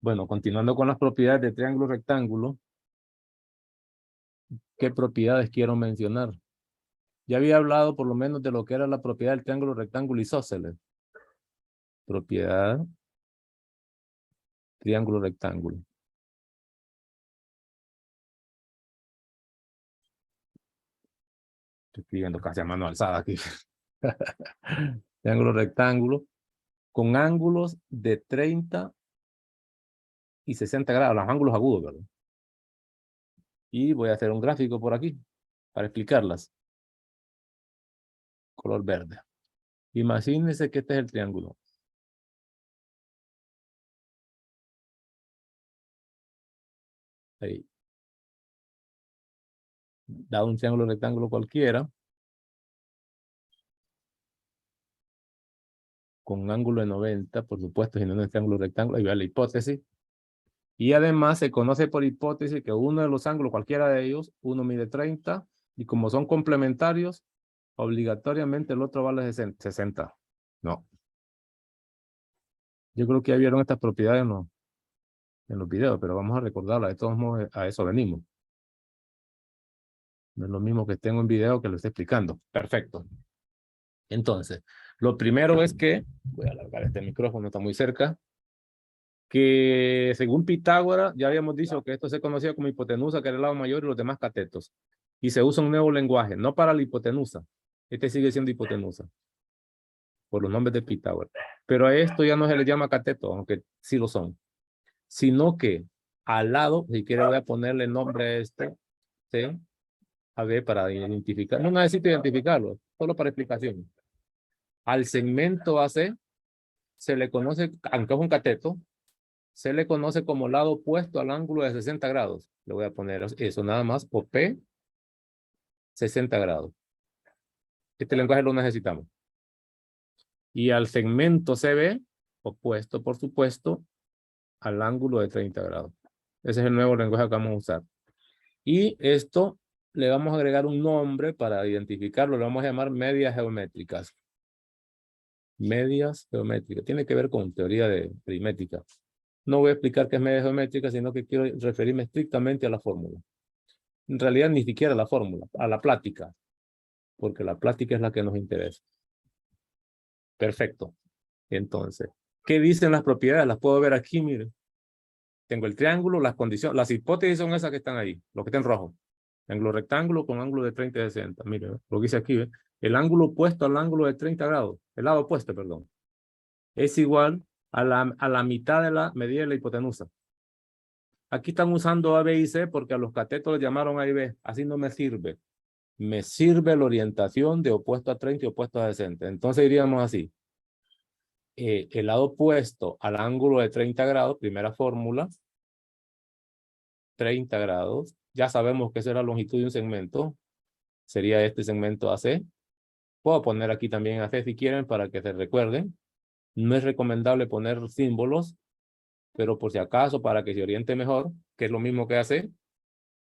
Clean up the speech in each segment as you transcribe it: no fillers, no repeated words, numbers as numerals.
Bueno, continuando con las propiedades de triángulo rectángulo, ¿qué propiedades quiero mencionar? Ya había hablado por lo menos de lo que era la propiedad del triángulo rectángulo isósceles. Propiedad triángulo rectángulo. Estoy escribiendo casi a mano alzada aquí. Triángulo rectángulo con ángulos de 30 y 60 grados, los ángulos agudos, ¿verdad? Y voy a hacer un gráfico por aquí para explicarlas. Color verde. Imagínense que este es el triángulo. Ahí. Da un triángulo rectángulo cualquiera con un ángulo de 90, por supuesto, si no es un triángulo rectángulo, ahí va la hipótesis. Y además se conoce por hipótesis que uno de los ángulos, cualquiera de ellos, uno mide 30, y como son complementarios, obligatoriamente el otro vale 60. No. Yo creo que ya vieron estas propiedades en los videos, pero vamos a recordarlas. De todos modos, a eso venimos. No es lo mismo que tengo en video que lo esté explicando. Perfecto. Entonces, lo primero es que, voy a alargar este micrófono, está muy cerca, que según Pitágoras, ya habíamos dicho que esto se conocía como hipotenusa, que era el lado mayor, y los demás catetos. Y se usa un nuevo lenguaje, no para la hipotenusa. Este sigue siendo hipotenusa, por los nombres de Pitágoras. Pero a esto ya no se le llama cateto, aunque sí lo son. Sino que al lado, si quiere voy a ponerle nombre a este, ¿sí? A ver, para identificar. No necesito identificarlo, solo para explicación. Al segmento AC se le conoce, aunque es un cateto, se le conoce como lado opuesto al ángulo de 60 grados. Le voy a poner eso nada más, o P, 60 grados. Este lenguaje lo necesitamos. Y al segmento CB, opuesto, por supuesto, al ángulo de 30 grados. Ese es el nuevo lenguaje que vamos a usar. Y esto le vamos a agregar un nombre para identificarlo. Le vamos a llamar medias geométricas. Medias geométricas. Tiene que ver con teoría de aritmética. No voy a explicar qué es media geométrica, sino que quiero referirme estrictamente a la fórmula. En realidad ni siquiera a la fórmula, a la plática, porque la plática es la que nos interesa. Perfecto. Entonces, ¿qué dicen las propiedades? Las puedo ver aquí, miren. Tengo el triángulo, las condiciones, las hipótesis son esas que están ahí, lo que está en rojo. Ángulo rectángulo con ángulo de 30 y 60. Miren, lo que dice aquí, ¿ve? El ángulo opuesto al ángulo de 30 grados, el lado opuesto, perdón, es igual a la mitad de la medida de la hipotenusa. Aquí están usando A, B y C porque a los catetos les llamaron A y B. Así no me sirve. Me sirve la orientación de opuesto a 30 y opuesto a 60. Entonces diríamos así. El lado opuesto al ángulo de 30 grados, primera fórmula, 30 grados. Ya sabemos que esa es la longitud de un segmento. Sería este segmento AC. Puedo poner aquí también AC si quieren para que se recuerden. No es recomendable poner símbolos, pero por si acaso, para que se oriente mejor, que es lo mismo que AC,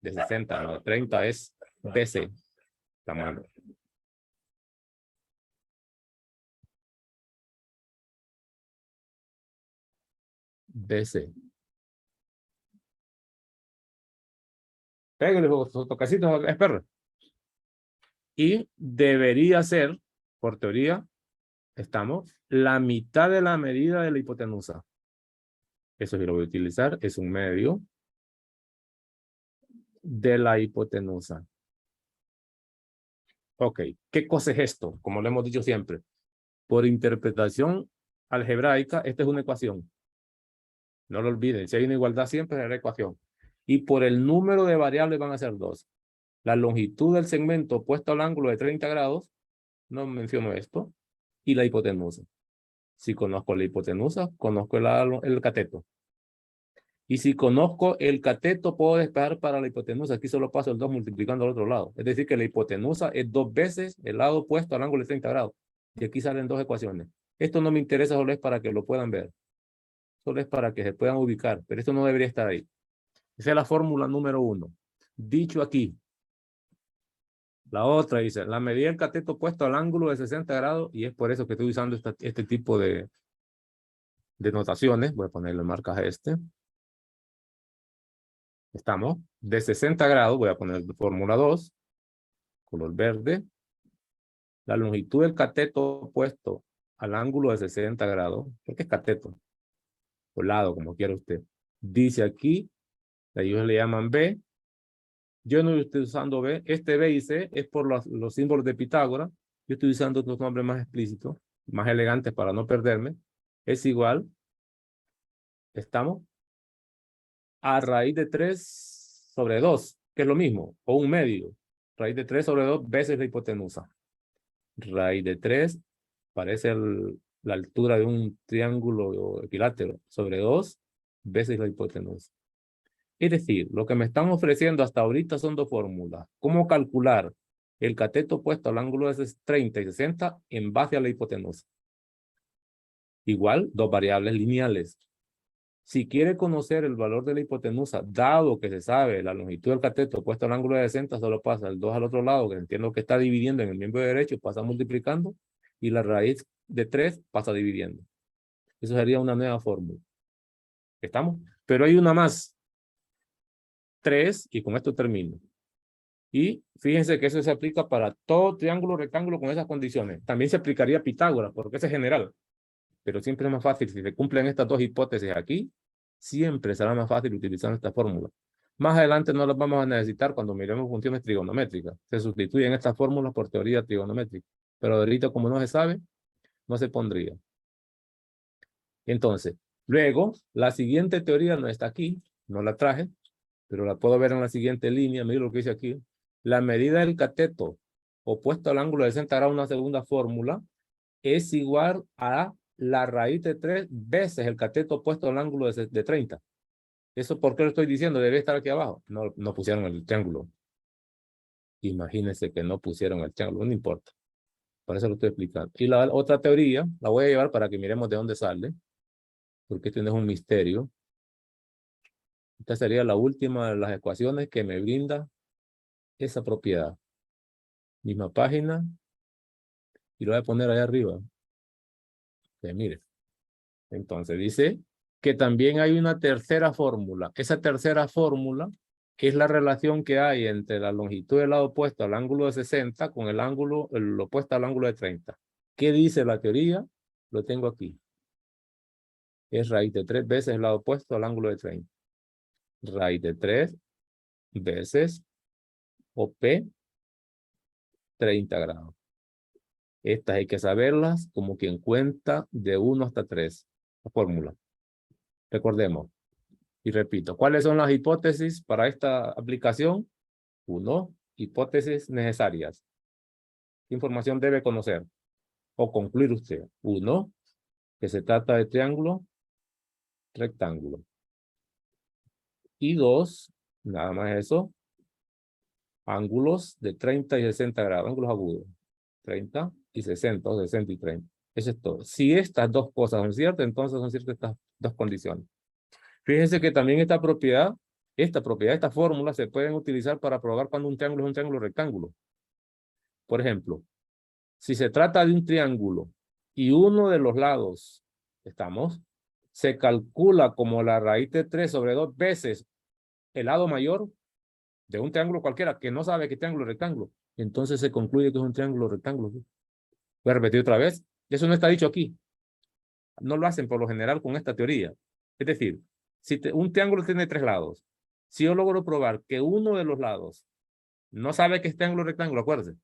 de 60, no, de 30 es BC. Tamaño. BC. Pégale su toquecito, espera. Y debería ser, por teoría, estamos, la mitad de la medida de la hipotenusa. Eso sí lo voy a utilizar, es un medio de la hipotenusa. Ok, ¿qué cosa es esto? Como lo hemos dicho siempre, por interpretación algebraica, esta es una ecuación. No lo olviden, si hay una igualdad siempre es la ecuación. Y por el número de variables van a ser dos. La longitud del segmento opuesto al ángulo de 30 grados, no menciono esto, y la hipotenusa. Si conozco la hipotenusa, conozco el cateto. Y si conozco el cateto, puedo despejar para la hipotenusa. Aquí solo paso el 2 multiplicando al otro lado. Es decir, que la hipotenusa es 2 veces el lado opuesto al ángulo de 30 grados. Y aquí salen dos ecuaciones. Esto no me interesa, solo es para que lo puedan ver. Solo es para que se puedan ubicar. Pero esto no debería estar ahí. Esa es la fórmula número 1. Dicho aquí. La otra dice, la medida del cateto opuesto al ángulo de 60 grados. Y es por eso que estoy usando este tipo de denotaciones, voy a ponerle marcas a este. Estamos de 60 grados, voy a poner fórmula 2, color verde. La longitud del cateto opuesto al ángulo de 60 grados, ¿por qué es cateto? O lado, como quiera usted. Dice aquí, ellos le llaman B. Yo no estoy usando B. Este B y C es por los símbolos de Pitágoras. Yo estoy usando otros nombres más explícitos, más elegantes para no perderme. Es igual, estamos, a raíz de 3 sobre 2, que es lo mismo, o un medio. Raíz de 3 sobre 2 veces la hipotenusa. Raíz de 3 parece la altura de un triángulo equilátero sobre 2 veces la hipotenusa. Es decir, lo que me están ofreciendo hasta ahorita son dos fórmulas. ¿Cómo calcular el cateto opuesto al ángulo de 30 y 60 en base a la hipotenusa? Igual, dos variables lineales. Si quiere conocer el valor de la hipotenusa, dado que se sabe la longitud del cateto opuesto al ángulo de 60, solo pasa el 2 al otro lado, que entiendo que está dividiendo en el miembro derecho, pasa multiplicando, y la raíz de 3 pasa dividiendo. Eso sería una nueva fórmula. ¿Estamos? Pero hay una más. 3, y con esto termino. Y fíjense que eso se aplica para todo triángulo rectángulo con esas condiciones. También se aplicaría a Pitágoras, porque ese es general. Pero siempre es más fácil, si se cumplen estas dos hipótesis aquí, siempre será más fácil utilizar esta fórmula. Más adelante no las vamos a necesitar cuando miremos funciones trigonométricas. Se sustituyen estas fórmulas por teoría trigonométrica. Pero ahorita, como no se sabe, no se pondría. Entonces, luego, la siguiente teoría no está aquí, no la traje, pero la puedo ver en la siguiente línea. Mira lo que dice aquí. La medida del cateto opuesto al ángulo de 60 grados, una segunda fórmula, es igual a la raíz de 3 veces el cateto opuesto al ángulo de 30. ¿Eso por qué lo estoy diciendo? Debe estar aquí abajo. No, no pusieron el triángulo. Imagínense que no pusieron el triángulo, no importa. Por eso lo estoy explicando. Y la otra teoría, la voy a llevar para que miremos de dónde sale, porque esto no es un misterio. Esta sería la última de las ecuaciones que me brinda esa propiedad. Misma página. Y lo voy a poner ahí arriba. Que mire. Entonces dice que también hay una tercera fórmula. Esa tercera fórmula es la relación que hay entre la longitud del lado opuesto al ángulo de 60 con el ángulo, el opuesto al ángulo de 30. ¿Qué dice la teoría? Lo tengo aquí. Es raíz de 3 veces el lado opuesto al ángulo de 30. Raíz de 3 veces OP 30 grados. Estas hay que saberlas como quien cuenta de 1 hasta 3. La fórmula. Recordemos. Y repito, ¿cuáles son las hipótesis para esta aplicación? 1. Hipótesis necesarias. ¿Qué información debe conocer o concluir usted? 1. Que se trata de triángulo rectángulo. Y 2. Nada más eso. Ángulos de 30 y 60 grados. Ángulos agudos. 30 y 60 o 60 y 30. Eso es todo. Si estas dos cosas son ciertas, entonces son ciertas estas dos condiciones. Fíjense que también esta propiedad, esta fórmula se pueden utilizar para probar cuando un triángulo es un triángulo rectángulo. Por ejemplo, si se trata de un triángulo y uno de los lados, se calcula como la raíz de 3 sobre 2 veces el lado mayor de un triángulo cualquiera que no sabe qué triángulo es rectángulo, entonces se concluye que es un triángulo rectángulo. Voy a repetir otra vez. Eso no está dicho aquí. No lo hacen por lo general con esta teoría. Es decir, si un triángulo tiene 3 lados, si yo logro probar que uno de los lados no sabe que es triángulo rectángulo, acuérdense,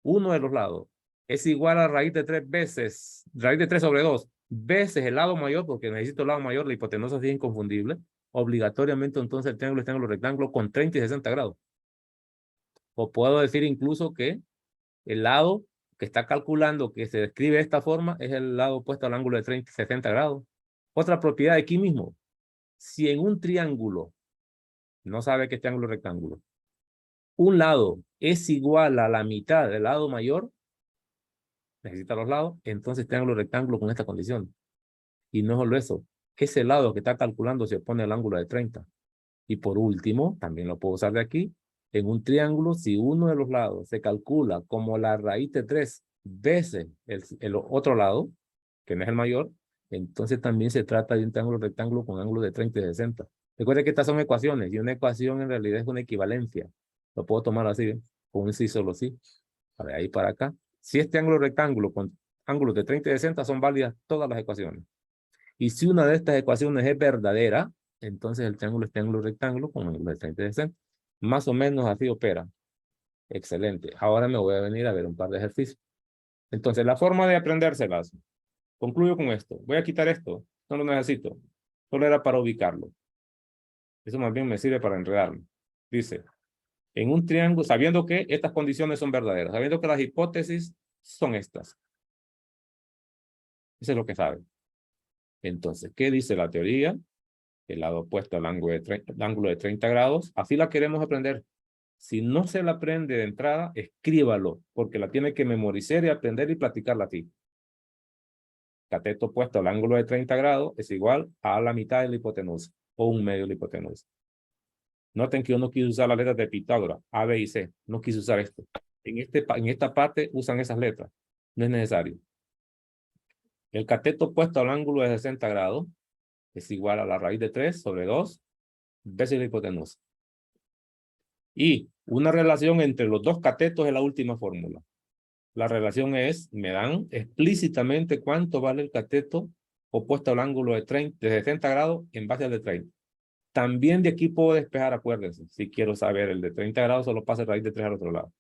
uno de los lados es igual a raíz de 3 veces, raíz de 3 sobre 2 veces el lado mayor, porque necesito el lado mayor, la hipotenusa es inconfundible, obligatoriamente entonces el triángulo es triángulo rectángulo con 30 y 60 grados. O puedo decir incluso que el lado que está calculando que se describe de esta forma es el lado opuesto al ángulo de 30 y 60 grados. Otra propiedad de aquí mismo. Si en un triángulo, no sabe que es triángulo rectángulo, un lado es igual a la mitad del lado mayor, necesita los lados, entonces triángulo rectángulo con esta condición. Y no solo eso, ese lado que está calculando se opone al ángulo de 30. Y por último, también lo puedo usar de aquí, en un triángulo, si uno de los lados se calcula como la raíz de 3 veces el otro lado, que no es el mayor, Entonces también se trata de un triángulo rectángulo con ángulos de 30 y 60. Recuerden que estas son ecuaciones y una ecuación en realidad es una equivalencia. Lo puedo tomar así, ¿eh? Con un sí solo sí. De ahí para acá. Si este ángulo rectángulo con ángulos de 30 y 60 son válidas todas las ecuaciones. Y si una de estas ecuaciones es verdadera, entonces el triángulo es triángulo rectángulo con ángulos de 30 y 60. Más o menos así opera. Excelente. Ahora me voy a venir a ver un par de ejercicios. Entonces, la forma de aprendérselas. Concluyo con esto. Voy a quitar esto. No lo necesito. Solo era para ubicarlo. Eso más bien me sirve para enredarme. Dice, en un triángulo, sabiendo que estas condiciones son verdaderas, sabiendo que las hipótesis son estas. Eso es lo que sabe. Entonces, ¿qué dice la teoría? El lado opuesto al ángulo de 30 grados. Así la queremos aprender. Si no se la aprende de entrada, escríbalo, porque la tiene que memorizar y aprender y platicarla a ti. Cateto opuesto al ángulo de 30 grados es igual a la mitad de la hipotenusa o un medio de la hipotenusa. Noten que yo no quise usar las letras de Pitágoras, A, B y C. No quise usar esto. En esta parte usan esas letras. No es necesario. El cateto opuesto al ángulo de 60 grados es igual a la raíz de 3 sobre 2 veces la hipotenusa. Y una relación entre los dos catetos es la última fórmula. La relación es, me dan explícitamente cuánto vale el cateto opuesto al ángulo de 60 grados en base al de 30. También de aquí puedo despejar, acuérdense. Si quiero saber el de 30 grados, solo pasa raíz de 3 al otro lado.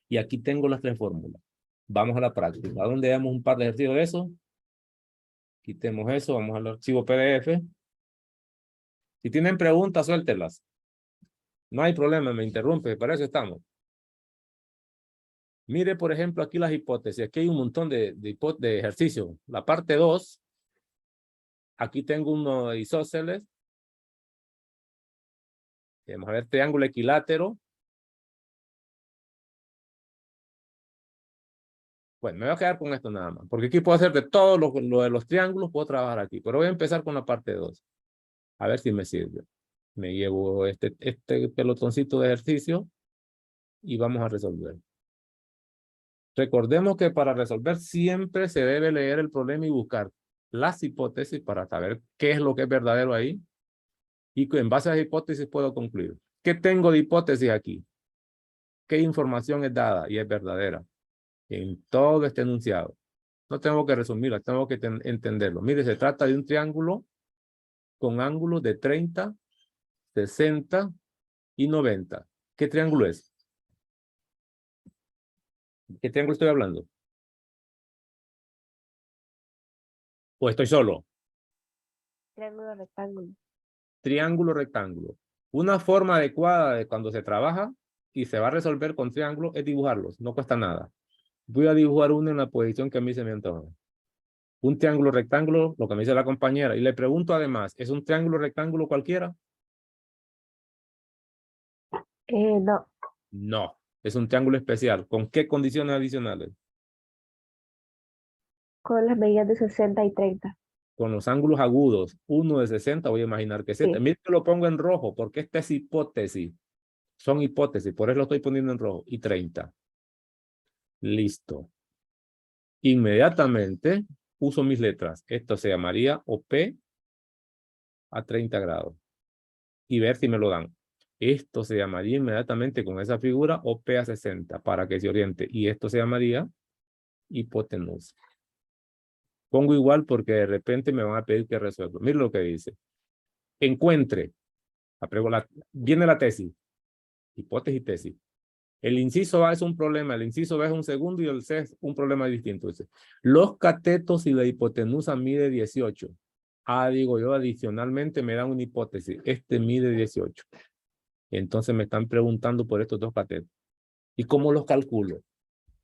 Y aquí tengo las tres fórmulas. Vamos a la práctica. ¿A dónde damos un par de ejercicios de eso? Quitemos eso, vamos al archivo PDF. Si tienen preguntas, suéltelas. No hay problema, me interrumpe, para eso estamos. Mire, por ejemplo, aquí las hipótesis. Aquí hay un montón de ejercicios. La parte 2, aquí tengo uno de isósceles. Vamos a ver, triángulo equilátero. Bueno, me voy a quedar con esto nada más, porque aquí puedo hacer de todo lo de los triángulos, puedo trabajar aquí, pero voy a empezar con la parte 2. A ver si me sirve. Me llevo este pelotoncito de ejercicio y vamos a resolver. Recordemos que para resolver siempre se debe leer el problema y buscar las hipótesis para saber qué es lo que es verdadero ahí y que en base a las hipótesis puedo concluir. ¿Qué tengo de hipótesis aquí? ¿Qué información es dada y es verdadera? En todo este enunciado. No tengo que resumirla, tengo que entenderlo. Mire, se trata de un triángulo con ángulos de 30, 60 y 90. ¿Qué triángulo es? ¿Qué triángulo estoy hablando? ¿O estoy solo? Triángulo rectángulo. Triángulo rectángulo. Una forma adecuada de cuando se trabaja y se va a resolver con triángulos es dibujarlos. No cuesta nada. Voy a dibujar uno en la posición que a mí se me antoja. Un triángulo rectángulo, lo que me dice la compañera. Y le pregunto además, ¿es un triángulo rectángulo cualquiera? No, No. Es un triángulo especial. ¿Con qué condiciones adicionales? con las medidas de 60 y 30. Con los ángulos agudos, uno de 60, voy a imaginar que es este. Sí. Mire que lo pongo en rojo, porque esta es hipótesis. Son hipótesis, por eso lo estoy poniendo en rojo. Y 30. Listo. Inmediatamente uso mis letras. Esto se llamaría OP a 30 grados. Y ver si me lo dan. Esto se llamaría inmediatamente con esa figura OP a 60 para que se oriente. Y esto se llamaría hipotenusa. Pongo igual porque de repente me van a pedir que resuelva. Mire lo que dice. Encuentre. Viene la tesis. Hipótesis y tesis. El inciso A es un problema, el inciso B es un segundo y el C es un problema distinto. Dice, los catetos y la hipotenusa mide 18. Ah, digo yo, adicionalmente me dan una hipótesis. Este mide 18. Entonces me están preguntando por estos dos catetos. ¿Y cómo los calculo?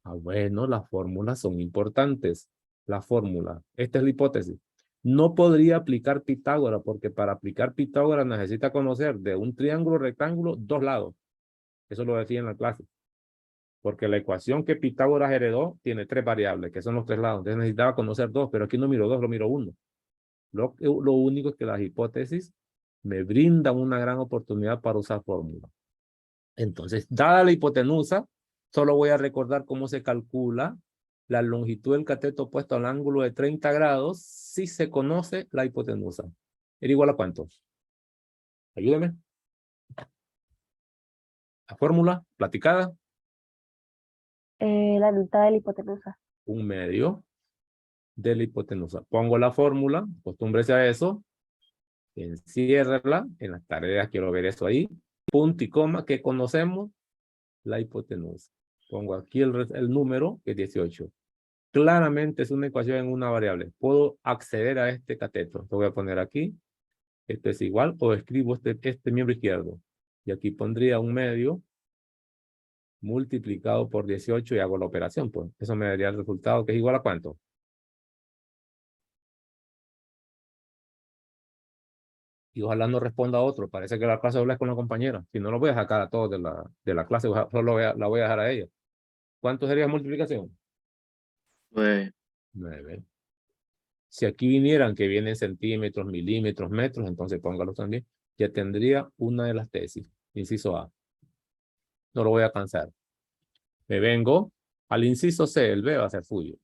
Ah, bueno, las fórmulas son importantes. La fórmula. Esta es la hipótesis. No podría aplicar Pitágoras porque para aplicar Pitágoras necesita conocer de un triángulo rectángulo dos lados. Eso lo decía en la clase. Porque la ecuación que Pitágoras heredó tiene tres variables, que son los tres lados. Entonces necesitaba conocer dos, pero aquí no miro dos, lo miro uno. Lo único es que las hipótesis me brindan una gran oportunidad para usar fórmulas. Entonces, dada la hipotenusa, solo voy a recordar cómo se calcula la longitud del cateto opuesto al ángulo de 30 grados si se conoce la hipotenusa. ¿Era igual a cuánto? Ayúdeme. La fórmula platicada. La mitad de la hipotenusa. 1/2 de la hipotenusa. Pongo la fórmula, acostúmbrese a eso, enciérrala, en las tareas quiero ver eso ahí, punto y coma, que conocemos la hipotenusa. Pongo aquí el número, que es 18. Claramente es una ecuación en una variable. Puedo acceder a este cateto. Lo voy a poner aquí. Esto es igual, o escribo este miembro izquierdo. Y aquí pondría 1/2 multiplicado por 18 y hago la operación. Pues eso me daría el resultado, que es igual a ¿cuánto? Y ojalá no responda a otro. Parece que la clase habla con la compañera. Si no, lo voy a sacar a todos de la clase. Solo la voy a dejar a ella. ¿Cuánto sería multiplicación? 9. 9. Si aquí vinieran, que vienen centímetros, milímetros, metros, entonces póngalos también. Ya tendría una de las tesis. Inciso A. No lo voy a cansar. Me vengo al inciso C. El B va a ser suyo.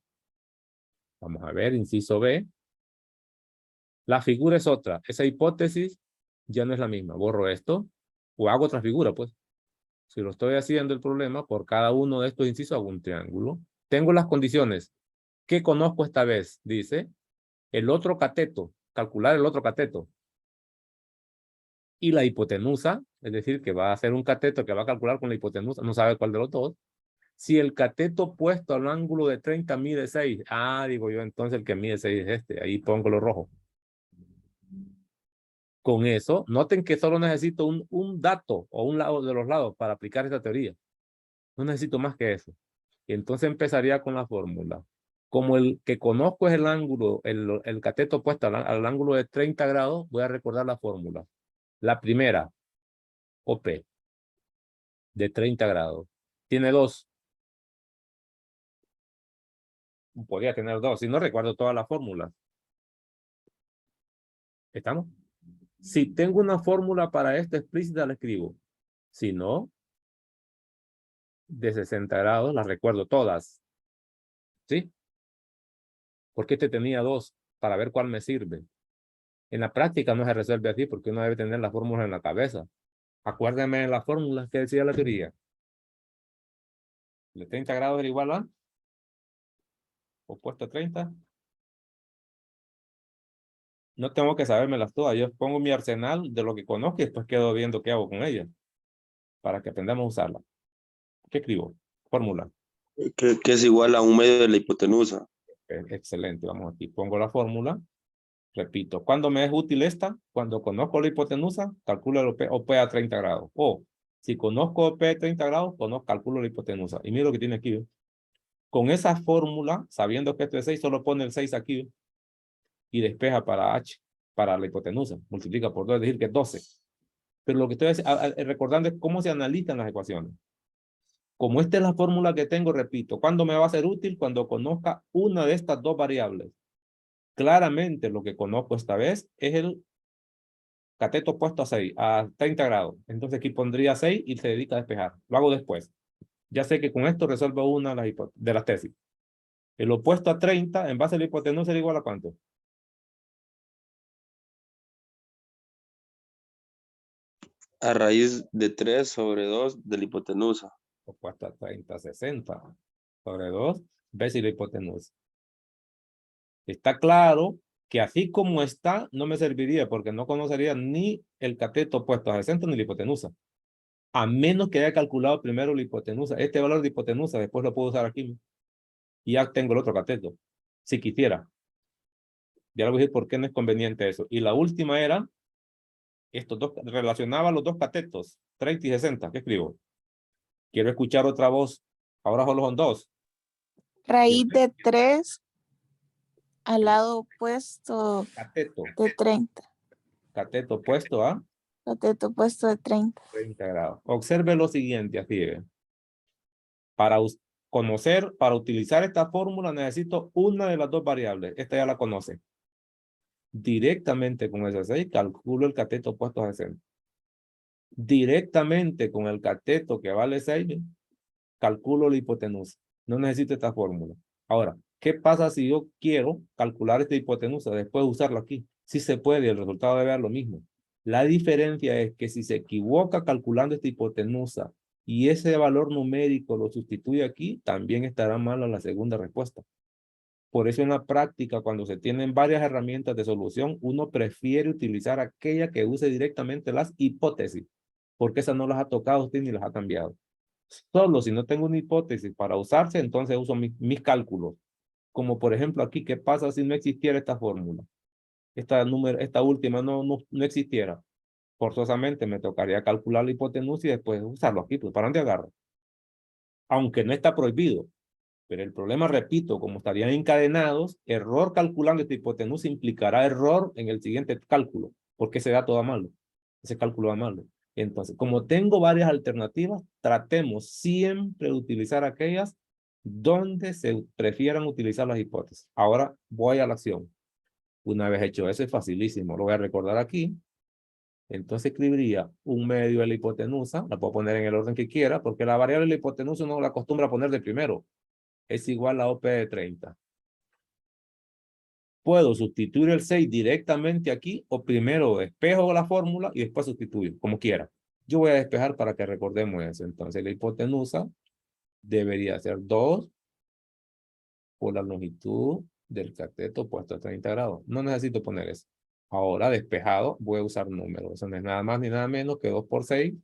Vamos a ver, inciso B. La figura es otra. Esa hipótesis ya no es la misma. Borro esto o hago otra figura, pues. Si lo estoy haciendo el problema, por cada uno de estos incisos hago un triángulo. Tengo las condiciones. ¿Qué conozco esta vez? Dice, el otro cateto, calcular el otro cateto. Y la hipotenusa, es decir, que va a hacer un cateto que va a calcular con la hipotenusa, no sabe cuál de los dos. Si el cateto puesto al ángulo de 30 mide 6, digo yo, entonces el que mide 6 es este, ahí pongo lo rojo. Con eso, noten que solo necesito un dato o un lado de los lados para aplicar esta teoría. No necesito más que eso. Y entonces empezaría con la fórmula. Como el que conozco es el ángulo, el cateto opuesto al ángulo de 30 grados, voy a recordar la fórmula. La primera, OP, de 30 grados. Tiene dos. Podría tener dos. Si no recuerdo todas las fórmulas. ¿Estamos? Si tengo una fórmula para esta explícita, la escribo. Si no, de 60 grados, las recuerdo todas. ¿Sí? Porque este tenía dos para ver cuál me sirve. En la práctica no se resuelve así porque uno debe tener las fórmulas en la cabeza. Acuérdenme de las fórmulas que decía la teoría. El 30 grados era igual a opuesto a 30. No tengo que sabérmelas todas. Yo pongo mi arsenal de lo que conozco y después quedo viendo qué hago con ellas. Para que aprendamos a usarla. ¿Qué escribo? Fórmula. Que es igual a 1/2 de la hipotenusa. Excelente. Vamos aquí. Pongo la fórmula. Repito. ¿Cuándo me es útil esta? Cuando conozco la hipotenusa, calculo el OP a 30 grados. O si conozco OP a 30 grados, calculo la hipotenusa. Y mira lo que tiene aquí. Con esa fórmula, sabiendo que esto es 6, solo pone el 6 aquí. Y despeja para H, para la hipotenusa. Multiplica por 2, es decir, que es 12. Pero lo que estoy recordando es cómo se analizan las ecuaciones. Como esta es la fórmula que tengo, repito, ¿cuándo me va a ser útil? Cuando conozca una de estas dos variables. Claramente lo que conozco esta vez es el cateto opuesto a 30 grados. Entonces aquí pondría 6 y se dedica a despejar. Lo hago después. Ya sé que con esto resuelvo una de las tesis. El opuesto a 30 en base a la hipotenusa sería igual a ¿cuánto? A raíz de 3 sobre 2 de la hipotenusa. Opuesto a 30, 60 sobre 2 veces la hipotenusa. Está claro que así como está, no me serviría porque no conocería ni el cateto opuesto a 60 ni la hipotenusa. A menos que haya calculado primero la hipotenusa. Este valor de hipotenusa después lo puedo usar aquí. Y ya tengo el otro cateto. Si quisiera. Ya le voy a decir por qué no es conveniente eso. Y la última era, estos dos, relacionaba los dos catetos, 30 y 60. ¿Qué escribo? Quiero escuchar otra voz. Ahora solo son dos. Raíz de 3 al lado opuesto Cateto. de 30. Cateto opuesto a Cateto opuesto de 30. 30 grados. Observe lo siguiente, así es. Para utilizar esta fórmula necesito una de las dos variables. Esta ya la conoce. Directamente con ese 6 calculo el cateto opuesto a 60. Directamente con el cateto que vale 6 calculo la hipotenusa. No necesito esta fórmula. Ahora, ¿qué pasa si yo quiero calcular esta hipotenusa después de usarlo aquí? Sí se puede y el resultado debe dar lo mismo. La diferencia es que si se equivoca calculando esta hipotenusa y ese valor numérico lo sustituye aquí, también estará mal en la segunda respuesta. Por eso en la práctica, cuando se tienen varias herramientas de solución, uno prefiere utilizar aquella que use directamente las hipótesis, porque esas no las ha tocado usted ni las ha cambiado. Solo si no tengo una hipótesis para usarse, entonces uso mis cálculos. Como por ejemplo aquí, ¿qué pasa si no existiera esta fórmula? Esta última no existiera. Forzosamente me tocaría calcular la hipotenusa y después usarlo aquí, pues para dónde agarro. Aunque no está prohibido. Pero el problema, repito, como estarían encadenados, error calculando esta hipotenusa implicará error en el siguiente cálculo, porque ese dato da malo, ese cálculo da malo. Entonces, como tengo varias alternativas, tratemos siempre de utilizar aquellas donde se prefieran utilizar las hipótesis. Ahora voy a la acción. Una vez hecho eso, es facilísimo, lo voy a recordar aquí. Entonces escribiría un medio de la hipotenusa, la puedo poner en el orden que quiera, porque la variable de la hipotenusa uno la acostumbra a poner de primero. Es igual a OP de 30. Puedo sustituir el 6 directamente aquí o primero despejo la fórmula y después sustituyo, como quiera. Yo voy a despejar para que recordemos eso. Entonces la hipotenusa debería ser 2 por la longitud del cateto puesto a 30 grados. No necesito poner eso. Ahora despejado voy a usar números. Eso no es nada más ni nada menos que 2 por 6,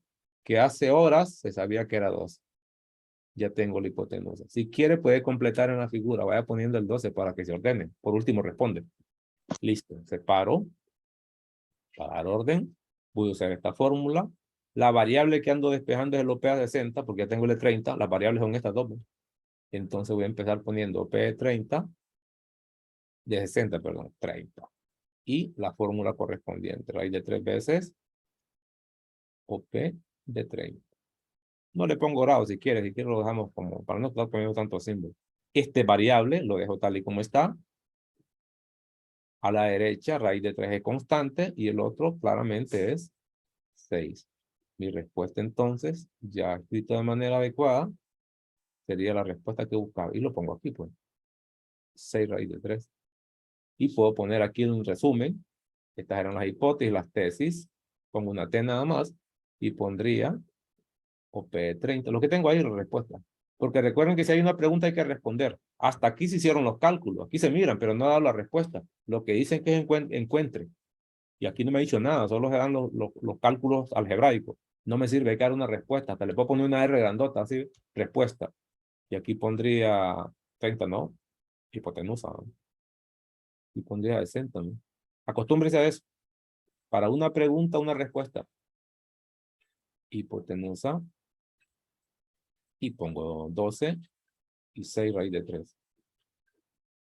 que hace horas se sabía que era 2. Ya tengo la hipotenusa. Si quiere puede completar en la figura. Vaya poniendo el 12 para que se ordene. Por último responde. Listo. Separo. Para dar orden. Voy a usar esta fórmula. La variable que ando despejando es el OP a 60 porque ya tengo el de 30. Las variables son estas dos. Entonces voy a empezar poniendo OP de 30. De 60, perdón. 30. Y la fórmula correspondiente. Raíz de 3 veces OP de 30. No le pongo grado si quiere lo dejamos como, para no estar poniendo tantos símbolos. Este variable lo dejo tal y como está. A la derecha, raíz de 3 es constante y el otro claramente es 6. Mi respuesta entonces, ya escrito de manera adecuada, sería la respuesta que buscaba. Y lo pongo aquí, pues. 6 raíz de 3. Y puedo poner aquí un resumen. Estas eran las hipótesis, las tesis. Pongo una T nada más y pondría OP30. Lo que tengo ahí es la respuesta. Porque recuerden que si hay una pregunta hay que responder. Hasta aquí se hicieron los cálculos. Aquí se miran, pero no ha dado la respuesta. Lo que dicen que es encuentre. Y aquí no me ha dicho nada. Solo se dan los cálculos algebraicos. No me sirve que dar una respuesta. Hasta le puedo poner una R grandota, así, respuesta. Y aquí pondría 30, ¿no? Hipotenusa, ¿no? Y pondría 60, ¿no? Acostúmbrese a eso. Para una pregunta, una respuesta. Hipotenusa. Y pongo 12 y 6 raíz de 3.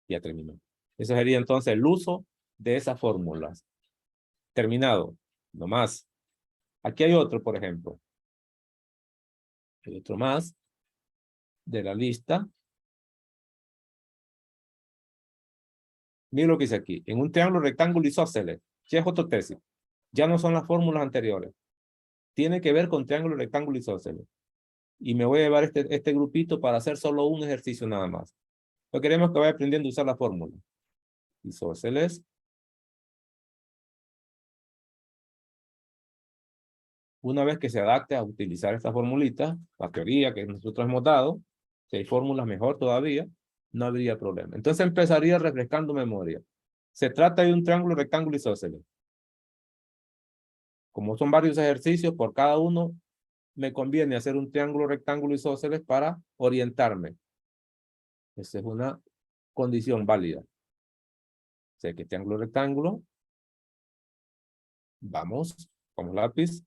Ya terminó. Eso sería entonces el uso de esas fórmulas. Terminado. No más. Aquí hay otro, por ejemplo. Hay otro más de la lista. Miren lo que dice aquí. En un triángulo, rectángulo isósceles. ¿Qué es otra tesis? Ya no son las fórmulas anteriores. Tiene que ver con triángulo, rectángulo isósceles. Y me voy a llevar este grupito para hacer solo un ejercicio nada más. Lo queremos que vaya aprendiendo a usar la fórmula. Isósceles. Una vez que se adapte a utilizar esta formulita, la teoría que nosotros hemos dado, si hay fórmulas mejor todavía, no habría problema. Entonces empezaría refrescando memoria. Se trata de un triángulo, rectángulo isósceles. Como son varios ejercicios, por cada uno me conviene hacer un triángulo, rectángulo isósceles para orientarme. Esa es una condición válida. Sé que triángulo, rectángulo. Vamos, con lápiz.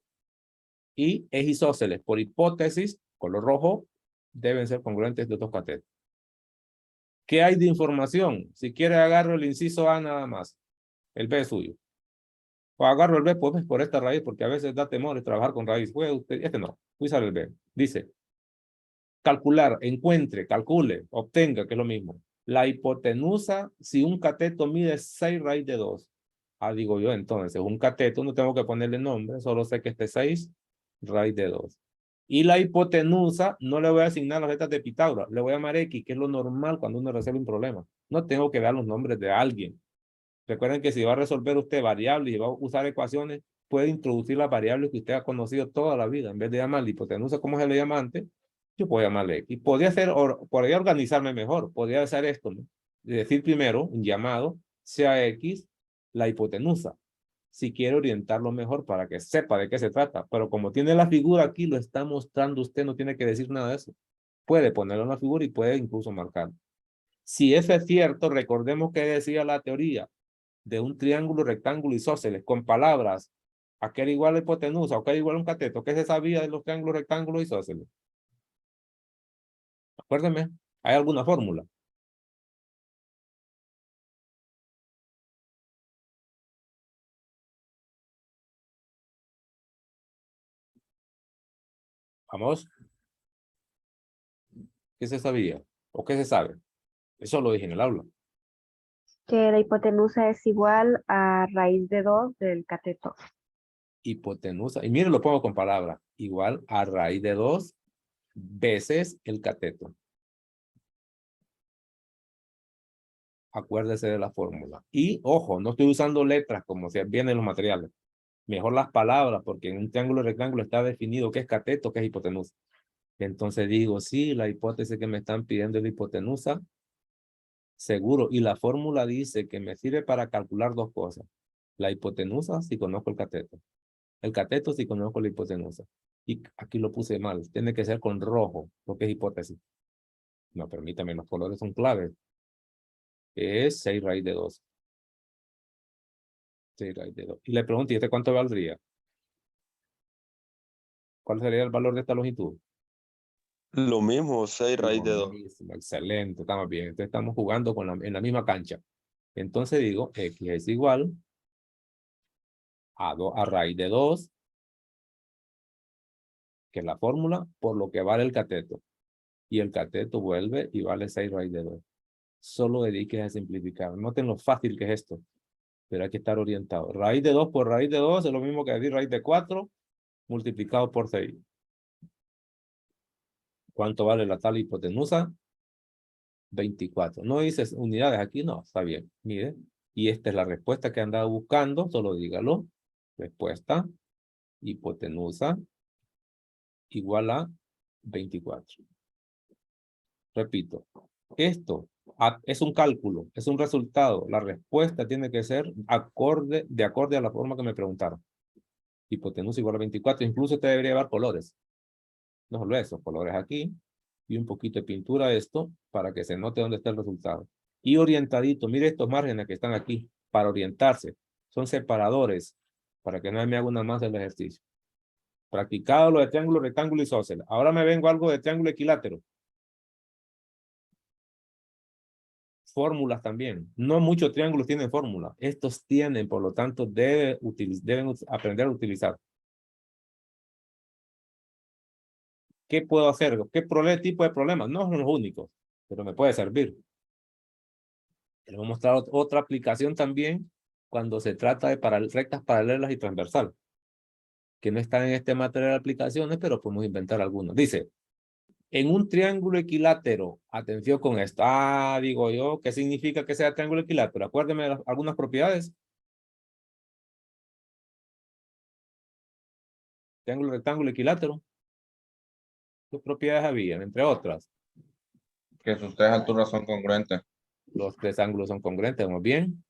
Y es isósceles. Por hipótesis, color rojo, deben ser congruentes de otros catetos. ¿Qué hay de información? Si quiere agarro el inciso A nada más. El B es suyo. O agarro el B pues, por esta raíz, porque a veces da temor trabajar con raíz. Este no. Voy a usar el B. Dice, calcular, encuentre, calcule, obtenga, que es lo mismo. La hipotenusa si un cateto mide 6 raíz de 2. Ah, digo yo, entonces, un cateto no tengo que ponerle nombre, solo sé que este 6 raíz de 2. Y la hipotenusa no le voy a asignar las letras de Pitágoras, le voy a llamar X, que es lo normal cuando uno resuelve un problema. No tengo que dar los nombres de alguien. Recuerden que si va a resolver usted variables y va a usar ecuaciones, puede introducir las variables que usted ha conocido toda la vida. En vez de llamar la hipotenusa como se le llama antes, yo puedo llamarle X. Podría organizarme mejor. Podría hacer esto, ¿no? Decir primero un llamado, sea X, la hipotenusa. Si quiere orientarlo mejor para que sepa de qué se trata. Pero como tiene la figura aquí, lo está mostrando usted, no tiene que decir nada de eso. Puede ponerlo en la figura y puede incluso marcar. Si eso es cierto, recordemos que decía la teoría de un triángulo, rectángulo isósceles con palabras, aquel igual a hipotenusa, aquel igual a un cateto. ¿Qué se sabía de los triángulos, rectángulos isósceles? Acuérdenme, ¿hay alguna fórmula? Vamos. ¿Qué se sabía? ¿O qué se sabe? Eso lo dije en el aula. Que la hipotenusa es igual a raíz de 2 del cateto. Hipotenusa. Y miren, lo pongo con palabras. Igual a raíz de 2 veces el cateto. Acuérdese de la fórmula. Y, ojo, no estoy usando letras como se vienen en los materiales. Mejor las palabras, porque en un triángulo rectángulo está definido qué es cateto, qué es hipotenusa. Entonces digo, sí, la hipótesis que me están pidiendo es la hipotenusa. Seguro. Y la fórmula dice que me sirve para calcular dos cosas. La hipotenusa si conozco el cateto. El cateto si conozco la hipotenusa. Y aquí lo puse mal. Tiene que ser con rojo, porque es hipótesis. No, permítame, los colores son claves. Es 6 raíz de 2. 6 raíz de 2. Y le pregunto, ¿y este cuánto valdría? ¿Cuál sería el valor de esta longitud? Lo mismo, 6 raíz de 2. Buenísimo, excelente, estamos bien. Entonces estamos jugando en la misma cancha. Entonces digo, X es igual a raíz de 2, que es la fórmula, por lo que vale el cateto. Y el cateto vuelve y vale 6 raíz de 2. Solo dedíquese a simplificar. Noten lo fácil que es esto, pero hay que estar orientado. Raíz de 2 por raíz de 2 es lo mismo que decir raíz de 4 multiplicado por 6. ¿Cuánto vale la tal hipotenusa? 24. No dices unidades aquí, no, está bien. Mire, y esta es la respuesta que andaba buscando, solo dígalo. Respuesta, hipotenusa igual a 24. Repito, esto es un cálculo, es un resultado. La respuesta tiene que ser de acorde a la forma que me preguntaron. Hipotenusa igual a 24. Incluso usted debería llevar colores. No solo eso, colores aquí y un poquito de pintura esto para que se note dónde está el resultado. Y orientadito, mire estos márgenes que están aquí para orientarse. Son separadores para que no me haga una más del ejercicio. Practicado lo de triángulo, rectángulo y isósceles. Ahora me vengo a algo de triángulo equilátero. Fórmulas también. No muchos triángulos tienen fórmula. Estos tienen, por lo tanto, deben aprender a utilizar. ¿Qué puedo hacer? ¿Qué tipo de problemas? No son los únicos, pero me puede servir. Les voy a mostrar otra aplicación también cuando se trata de rectas paralelas y transversal, que no están en este material de aplicaciones, pero podemos inventar algunos. Dice, en un triángulo equilátero, atención con esto. Digo yo, ¿qué significa que sea triángulo equilátero? Acuérdenme de algunas propiedades. Triángulo, rectángulo, equilátero. ¿Qué propiedades había? Entre otras. Que sus tres alturas son congruentes. Los tres ángulos son congruentes, ¿vamos bien?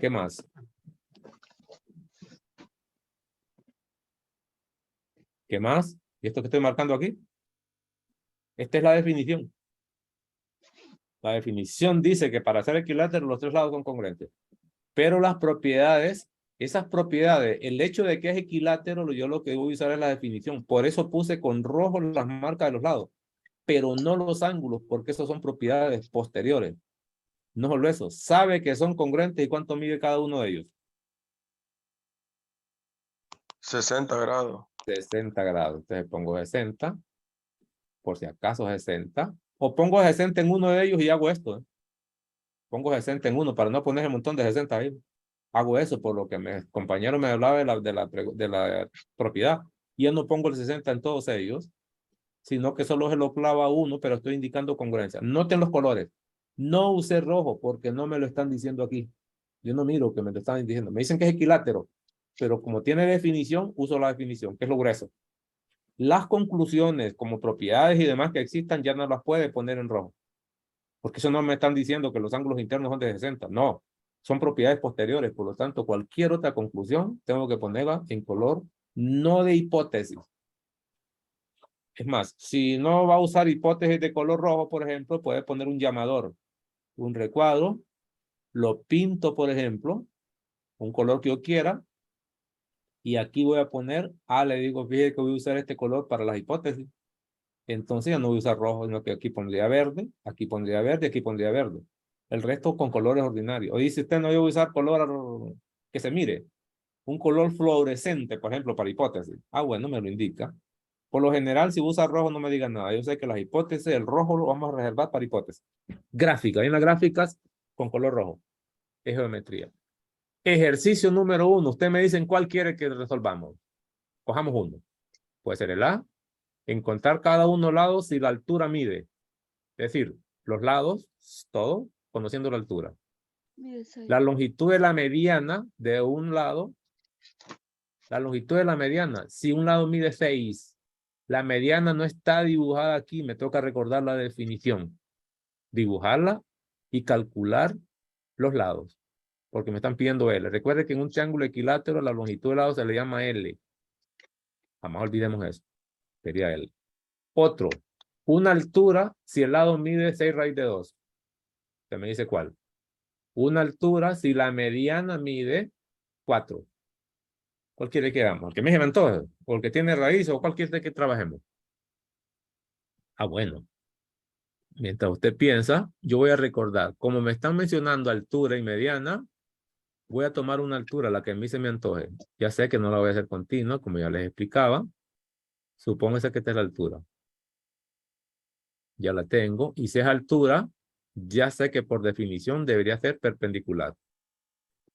¿Qué más? ¿Qué más? ¿Y esto que estoy marcando aquí? Esta es la definición. La definición dice que para ser equilátero los tres lados son congruentes. Pero las propiedades, esas propiedades, el hecho de que es equilátero, yo lo que voy a usar es la definición. Por eso puse con rojo las marcas de los lados, pero no los ángulos, porque esos son propiedades posteriores. No solo eso, sabe que son congruentes y cuánto mide cada uno de ellos. 60 grados. 60 grados. Entonces pongo 60, por si acaso 60, o pongo 60 en uno de ellos y hago esto. Pongo 60 en uno para no poner el montón de 60 ahí. Hago eso por lo que mi compañero me hablaba de la propiedad. Y yo no pongo el 60 en todos ellos sino que solo se lo clava uno, pero estoy indicando congruencia. Noten los colores. No usé rojo porque no me lo están diciendo aquí. Yo no miro que me lo están diciendo. Me dicen que es equilátero, pero como tiene definición, uso la definición, que es lo grueso. Las conclusiones como propiedades y demás que existan ya no las puede poner en rojo. Porque eso no me están diciendo que los ángulos internos son de 60. No, son propiedades posteriores. Por lo tanto, cualquier otra conclusión tengo que ponerla en color no de hipótesis. Es más, si no va a usar hipótesis de color rojo, por ejemplo, puede poner un llamador, un recuadro, lo pinto, por ejemplo, un color que yo quiera, y aquí voy a poner, le digo, fíjate que voy a usar este color para las hipótesis. Entonces ya no voy a usar rojo, sino que aquí pondría verde, aquí pondría verde, aquí pondría verde. El resto con colores ordinarios. O dice usted, no, yo voy a usar color que se mire. Un color fluorescente, por ejemplo, para hipótesis. Bueno, me lo indica. Por lo general, si usa rojo, no me digan nada. Yo sé que las hipótesis, el rojo lo vamos a reservar para hipótesis. Gráfica. Hay unas gráficas con color rojo. Es geometría. Ejercicio número 1. Usted me dice cuál quiere que resolvamos. Cojamos uno. Puede ser el A. Encontrar cada uno lados si la altura mide. Es decir, los lados, todo, conociendo la altura. La longitud de la mediana de un lado. La longitud de la mediana. Si un lado mide 6, la mediana no está dibujada aquí. Me toca recordar la definición. Dibujarla y calcular los lados. Porque me están pidiendo L. Recuerde que en un triángulo equilátero la longitud del lado se le llama L. Jamás olvidemos eso. Sería L. Otro. Una altura si el lado mide 6 raíz de 2. Usted me dice cuál. Una altura si la mediana mide 4. ¿Cuál quiere que hagamos? ¿El que me se me antoje? ¿O el que tiene raíz? ¿O cuál quiere que trabajemos? Bueno. Mientras usted piensa, yo voy a recordar. Como me están mencionando altura y mediana, voy a tomar una altura, la que a mí se me antoje. Ya sé que no la voy a hacer continua, como ya les explicaba. Supóngase que esta es la altura. Ya la tengo. Y si es altura, ya sé que por definición debería ser perpendicular.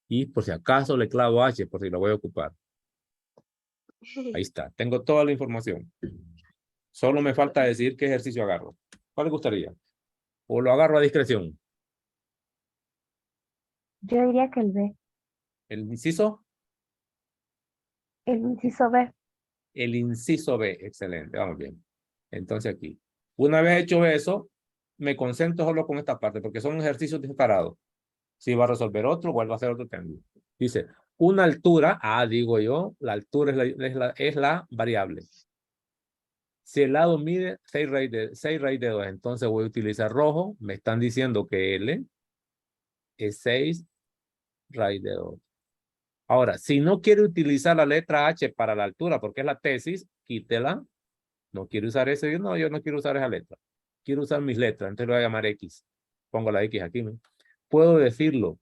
Y por si acaso le clavo H, por si lo voy a ocupar. Ahí está. Tengo toda la información. Solo me falta decir qué ejercicio agarro. ¿Cuál le gustaría? ¿O lo agarro a discreción? Yo diría que el B. ¿El inciso? El inciso B. El inciso B. Excelente. Vamos bien. Entonces aquí. Una vez hecho eso, me concentro solo con esta parte, porque son ejercicios separados. Si va a resolver otro, vuelvo a hacer otro triángulo. Dice, una altura, digo yo, la altura es la variable. Si el lado mide 6 raíz de 2, entonces voy a utilizar rojo. Me están diciendo que L es 6 raíz de 2. Ahora, si no quiere utilizar la letra H para la altura, porque es la tesis, quítela. No quiero usar eso. Yo no quiero usar esa letra. Quiero usar mis letras, entonces lo voy a llamar X. Pongo la X aquí, ¿no? Puedo decirlo.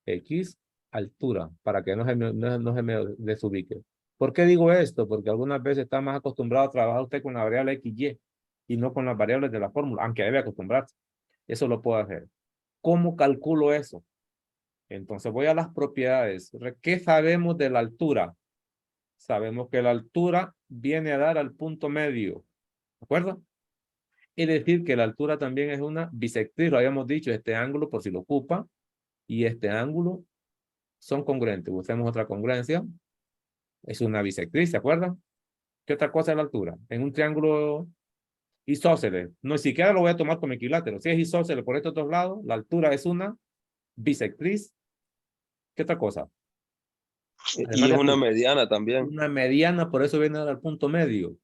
X, altura, para que no se me desubique. ¿Por qué digo esto? Porque algunas veces está más acostumbrado a trabajar usted con la variable XY y no con las variables de la fórmula, aunque debe acostumbrarse. Eso lo puedo hacer. ¿Cómo calculo eso? Entonces voy a las propiedades. ¿Qué sabemos de la altura? Sabemos que la altura viene a dar al punto medio. ¿De acuerdo? Es decir, que la altura también es una bisectriz. Lo habíamos dicho, este ángulo, por si lo ocupa, y este ángulo son congruentes. Busquemos otra congruencia. Es una bisectriz, ¿se acuerdan? ¿Qué otra cosa es la altura? En un triángulo isósceles. No siquiera lo voy a tomar como equilátero. Si es isósceles por estos dos lados, la altura es una bisectriz. ¿Qué otra cosa? Y es una mediana también. Una mediana, por eso viene al punto medio.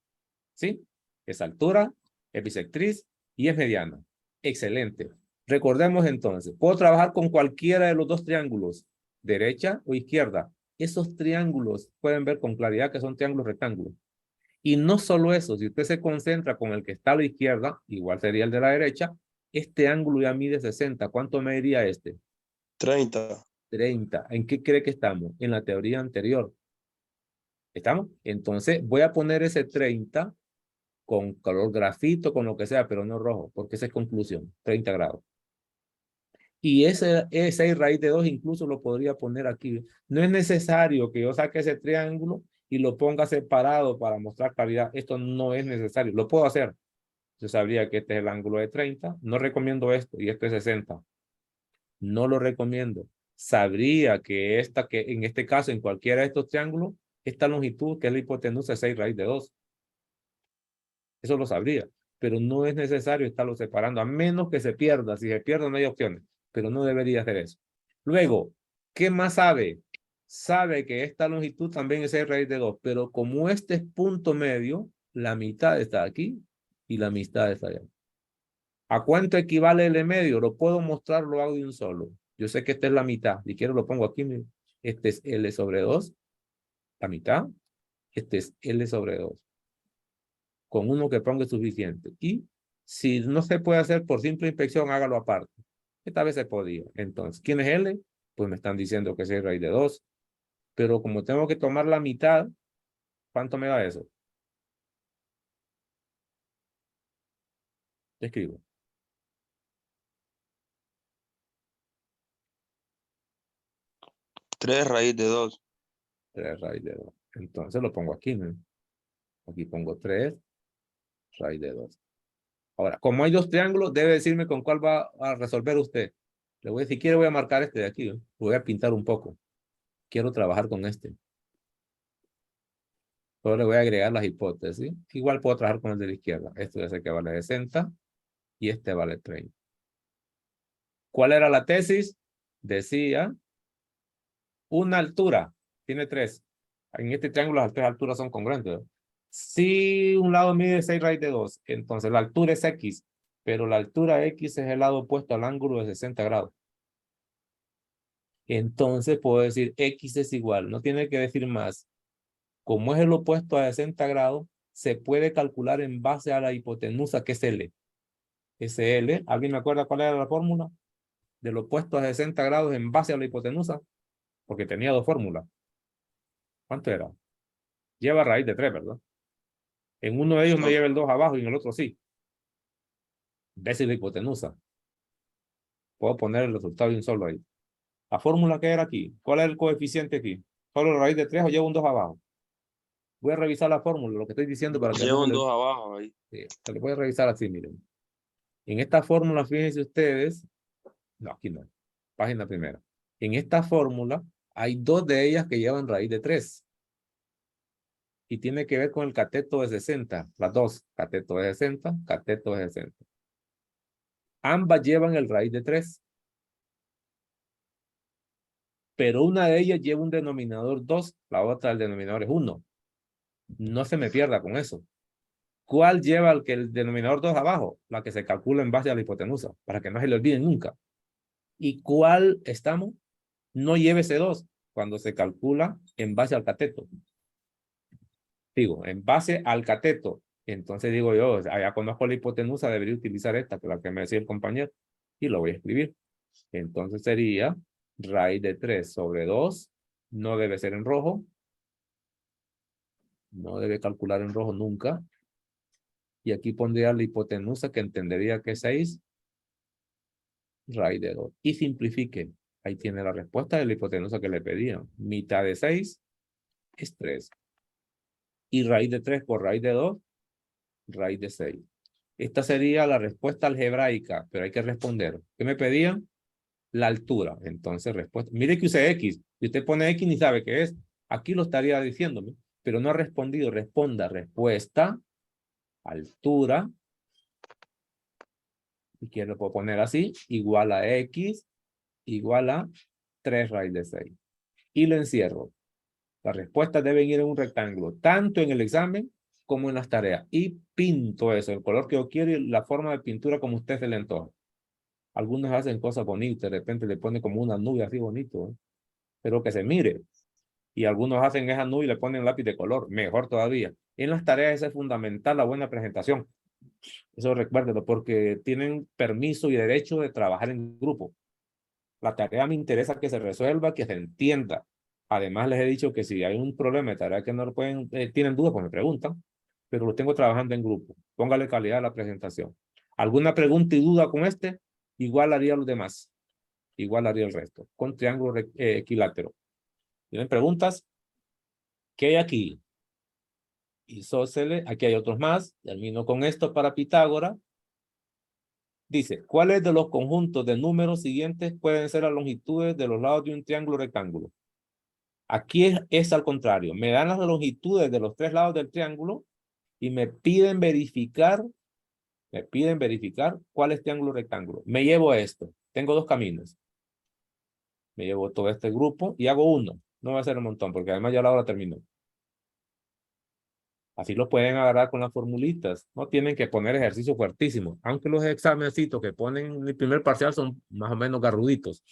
¿Sí? Es altura, es bisectriz y es mediana. Excelente. Recordemos entonces, puedo trabajar con cualquiera de los dos triángulos, derecha o izquierda. Esos triángulos pueden ver con claridad que son triángulos rectángulos. Y no solo eso, si usted se concentra con el que está a la izquierda, igual sería el de la derecha, este ángulo ya mide 60. ¿Cuánto mediría este? 30. 30. ¿En qué cree que estamos? En la teoría anterior. ¿Estamos? Entonces voy a poner ese 30 con color grafito, con lo que sea, pero no rojo, porque esa es conclusión, 30 grados. Y ese 6 raíz de 2 incluso lo podría poner aquí. No es necesario que yo saque ese triángulo y lo ponga separado para mostrar claridad, esto no es necesario. Lo puedo hacer. Yo sabría que este es el ángulo de 30. No recomiendo esto y este es 60. No lo recomiendo. Sabría que en este caso, en cualquiera de estos triángulos, esta longitud, que es la hipotenusa, es 6 raíz de 2. Eso lo sabría. Pero no es necesario estarlo separando, a menos que se pierda. Si se pierde, no hay opciones. Pero no debería hacer eso. Luego, ¿qué más sabe? Sabe que esta longitud también es 6 raíz de 2. Pero como este es punto medio, la mitad está aquí y la mitad está allá. ¿A cuánto equivale el medio? Lo puedo mostrar, lo hago de un solo. Yo sé que esta es la mitad. Si quiero lo pongo aquí. Miren. Este es L sobre 2. La mitad. Este es L sobre 2. Con uno que ponga es suficiente. Y si no se puede hacer por simple inspección, hágalo aparte. Esta vez se podía. Entonces, ¿quién es L? Pues me están diciendo que es 6 raíz de 2. Pero como tengo que tomar la mitad, ¿cuánto me da eso? Te escribo. 3 raíz de 2. 3 raíz de 2. Entonces lo pongo aquí, ¿no? Aquí pongo 3 raíz de 2. Ahora, como hay dos triángulos, debe decirme con cuál va a resolver usted. Le voy a decir, si quiere voy a marcar este de aquí, ¿no? Lo voy a pintar un poco. Quiero trabajar con este. Solo le voy a agregar las hipótesis. Igual puedo trabajar con el de la izquierda. Esto ya sé que vale 60 y este vale 30. ¿Cuál era la tesis? Decía, una altura, tiene 3. En este triángulo las 3 alturas son congruentes, ¿no? Si un lado mide 6 raíz de 2, entonces la altura es X, pero la altura X es el lado opuesto al ángulo de 60 grados. Entonces puedo decir X es igual, no tiene que decir más. Como es el opuesto a 60 grados, se puede calcular en base a la hipotenusa que es L. Ese L, ¿alguien me acuerda cuál era la fórmula? Del opuesto a 60 grados en base a la hipotenusa, porque tenía dos fórmulas. ¿Cuánto era? Lleva raíz de 3, ¿verdad? En uno de ellos no lleva el 2 abajo y en el otro sí. Veces la hipotenusa. Puedo poner el resultado de un solo ahí. La fórmula que era aquí, ¿cuál es el coeficiente aquí? ¿Solo raíz de 3 o lleva un 2 abajo? Voy a revisar la fórmula, lo que estoy diciendo para que Lleva no un me 2 abajo ahí. Sí, se lo voy a revisar así, miren. En esta fórmula, fíjense ustedes, no, aquí no, página primera. En esta fórmula hay dos de ellas que llevan raíz de 3. Y tiene que ver con el cateto de 60. Las dos, cateto de 60, cateto de 60. Ambas llevan el raíz de 3. Pero una de ellas lleva un denominador 2, la otra el denominador es 1. No se me pierda con eso. ¿Cuál lleva el denominador 2 abajo? La que se calcula en base a la hipotenusa, para que no se le olvide nunca. ¿Y cuál estamos? No lleve ese 2 cuando se calcula en base al cateto. Digo, en base al cateto. Entonces digo yo, allá conozco la hipotenusa, debería utilizar esta, que es la que me decía el compañero, y lo voy a escribir. Entonces sería raíz de 3 sobre 2, no debe ser en rojo, no debe calcular en rojo nunca. Y aquí pondría la hipotenusa que entendería que es 6, raíz de 2. Y simplifique. Ahí tiene la respuesta de la hipotenusa que le pedían. Mitad de 6 es 3. Y raíz de 3 por raíz de 2, raíz de 6. Esta sería la respuesta algebraica, pero hay que responder. ¿Qué me pedían? La altura. Entonces, respuesta. Mire que use X. Si usted pone X ni sabe qué es. Aquí lo estaría diciéndome, pero no ha respondido. Responda. Respuesta, altura. Si quiero lo puedo poner así. Igual a X, igual a 3 raíz de 6. Y lo encierro. Las respuestas deben ir en un rectángulo, tanto en el examen como en las tareas. Y pinto eso, el color que yo quiero y la forma de pintura como a usted se le antoja. Algunos hacen cosas bonitas, de repente le ponen como una nube así bonito, ¿eh? Pero que se mire. Y algunos hacen esa nube y le ponen lápiz de color, mejor todavía. En las tareas es fundamental la buena presentación. Eso recuérdelo, porque tienen permiso y derecho de trabajar en grupo. La tarea me interesa que se resuelva, que se entienda. Además, les he dicho que si hay un problema de tarea que no lo pueden, tienen dudas, pues me preguntan, pero lo tengo trabajando en grupo. Póngale calidad a la presentación. ¿Alguna pregunta y duda con este? Igual haría los demás. Igual haría el resto. Con triángulo equilátero. ¿Tienen preguntas? ¿Qué hay aquí? Isósceles, aquí hay otros más. Termino con esto para Pitágoras. Dice, ¿cuáles de los conjuntos de números siguientes pueden ser las longitudes de los lados de un triángulo rectángulo? Aquí es al contrario. Me dan las longitudes de los 3 lados del triángulo y me piden verificar cuál es triángulo rectángulo. Me llevo a esto. Tengo 2 caminos. Me llevo todo este grupo y hago uno. No va a ser un montón porque además ya la hora terminó. Así lo pueden agarrar con las formulitas. No tienen que poner ejercicios fuertísimos. Aunque los examencitos que ponen en el primer parcial son más o menos garruditos.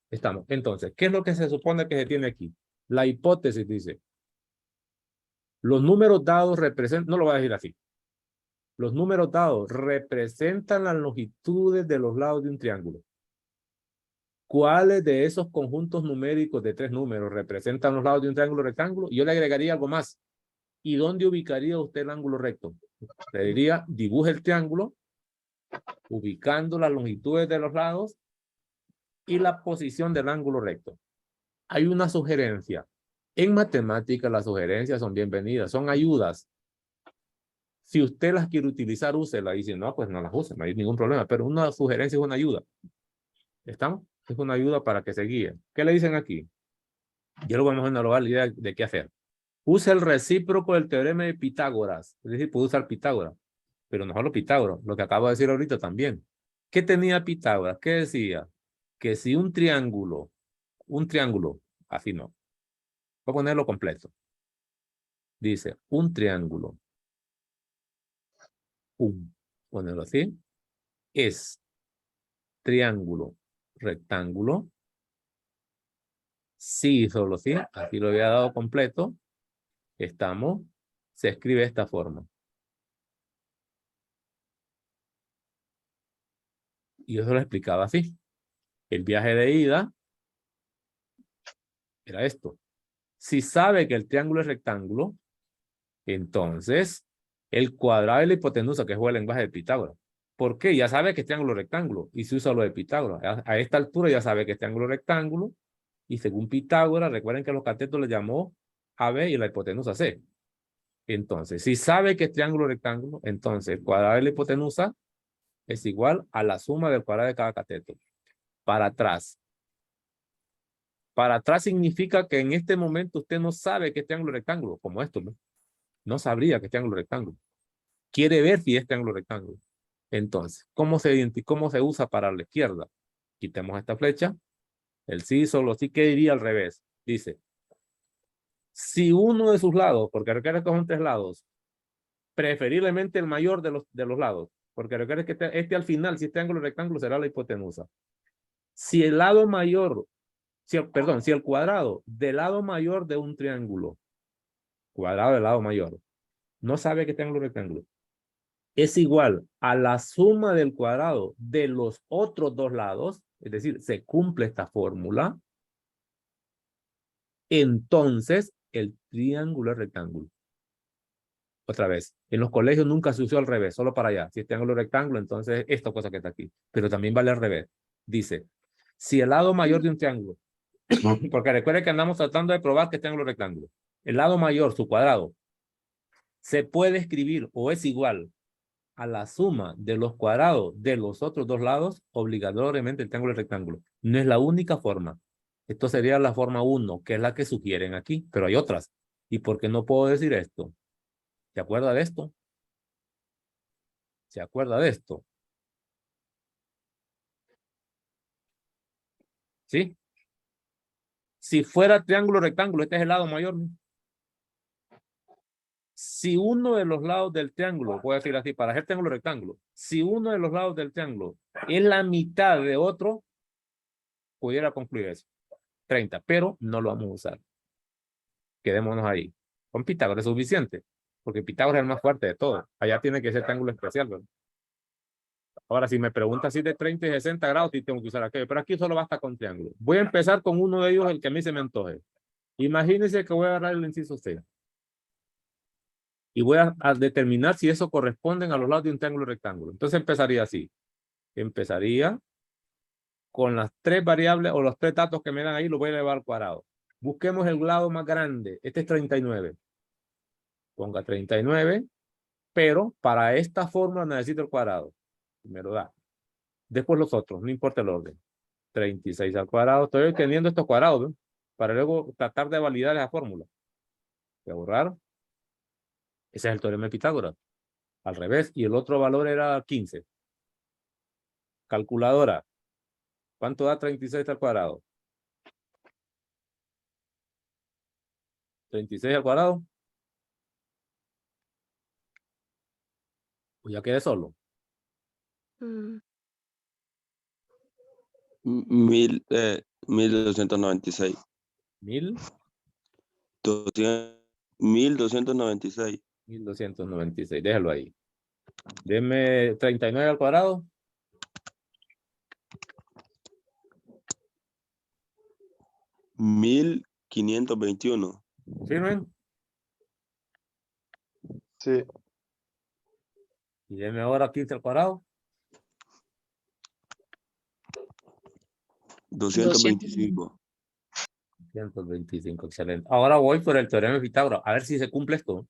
Estamos. Entonces, ¿qué es lo que se supone que se tiene aquí? La hipótesis dice, los números dados representan, no lo voy a decir así. Los números dados representan las longitudes de los lados de un triángulo. ¿Cuáles de esos conjuntos numéricos de 3 números representan los lados de un triángulo rectángulo? Yo le agregaría algo más. ¿Y dónde ubicaría usted el ángulo recto? Le diría, dibuje el triángulo, ubicando las longitudes de los lados y la posición del ángulo recto. Hay una sugerencia. En matemáticas las sugerencias son bienvenidas, son ayudas. Si usted las quiere utilizar, úsela. Y si no, pues no las use, no hay ningún problema. Pero una sugerencia es una ayuda. ¿Estamos? Es una ayuda para que se guíe. ¿Qué le dicen aquí? Ya lo vamos a analogar la idea de qué hacer. Usa el recíproco del teorema de Pitágoras. Es decir, puede usar Pitágoras. Pero no solo Pitágoras, lo que acabo de decir ahorita también. ¿Qué tenía Pitágoras? ¿Qué decía? Que si un triángulo, así no. Voy a ponerlo completo. Dice, un triángulo, ponerlo así, es triángulo, rectángulo, sí, solo sí, aquí lo había dado completo, se escribe de esta forma. Y yo se lo explicaba así. El viaje de ida era esto. Si sabe que el triángulo es rectángulo, entonces el cuadrado de la hipotenusa, que es el lenguaje de Pitágoras. ¿Por qué? Ya sabe que es triángulo rectángulo y se usa lo de Pitágoras. A esta altura ya sabe que es triángulo rectángulo y según Pitágoras, recuerden que a los catetos le llamó AB y la hipotenusa C. Entonces, si sabe que es triángulo rectángulo, entonces el cuadrado de la hipotenusa es igual a la suma del cuadrado de cada cateto. Para atrás. Para atrás significa que en este momento usted no sabe que es triángulo rectángulo, como esto, ¿no? No sabría que es triángulo rectángulo. Quiere ver si es triángulo rectángulo. Entonces, ¿cómo se usa para la izquierda? Quitemos esta flecha. El sí, solo sí, ¿qué diría al revés? Dice, si uno de sus lados, porque requiere que son 3 lados, preferiblemente el mayor de los lados, porque requiere que este al final, si es triángulo rectángulo, será la hipotenusa. Si el lado mayor, si el cuadrado del lado mayor de un triángulo, cuadrado del lado mayor, no sabe que es triángulo rectángulo, es igual a la suma del cuadrado de los otros 2 lados, es decir, se cumple esta fórmula, entonces el triángulo es rectángulo. Otra vez, en los colegios nunca se usó al revés, solo para allá. Si es triángulo rectángulo, entonces esta cosa que está aquí. Pero también vale al revés. Dice, si el lado mayor de un triángulo, porque recuerde que andamos tratando de probar que es triángulo rectángulo, el lado mayor, su cuadrado, se puede escribir o es igual a la suma de los cuadrados de los otros 2 lados, obligatoriamente el triángulo rectángulo. No es la única forma. Esto sería la forma 1, que es la que sugieren aquí, pero hay otras. ¿Y por qué no puedo decir esto? ¿Se acuerda de esto? ¿Se acuerda de esto? ¿Sí? Si fuera triángulo rectángulo, este es el lado mayor, ¿no? Si uno de los lados del triángulo, voy a decir así, para hacer triángulo rectángulo, si uno de los lados del triángulo es la mitad de otro, pudiera concluir eso. 30, pero no lo vamos a usar. Quedémonos ahí. Con Pitágoras es suficiente, porque Pitágoras es el más fuerte de todos. Allá tiene que ser triángulo especial, ¿verdad? Ahora, si me pregunta si de 30 y 60 grados, sí tengo que usar aquello, pero aquí solo basta con triángulo. Voy a empezar con uno de ellos, el que a mí se me antoje. Imagínense que voy a agarrar el inciso C. Y voy a determinar si eso corresponde a los lados de un triángulo rectángulo. Entonces empezaría así. Empezaría con las 3 variables o los 3 datos que me dan ahí, los voy a elevar al cuadrado. Busquemos el lado más grande. Este es 39. Ponga 39, pero para esta fórmula necesito el cuadrado. Me lo da. Después los otros, no importa el orden. 36 al cuadrado. Estoy obteniendo estos cuadrados, ¿no? Para luego tratar de validar esa fórmula. Voy a borrar. Ese es el teorema de Pitágoras. Al revés. Y el otro valor era 15. Calculadora. ¿Cuánto da 36 al cuadrado? 36 al cuadrado. Pues ya quedé solo. Mm, 1296. 1000. 1296. 1296. Déjalo ahí. Deme 39 al cuadrado. 1521. ¿Firmen? Sí. Y deme ahora 15 al cuadrado. 225. 125, excelente. Ahora voy por el teorema de Pitágoras. A ver si se cumple esto.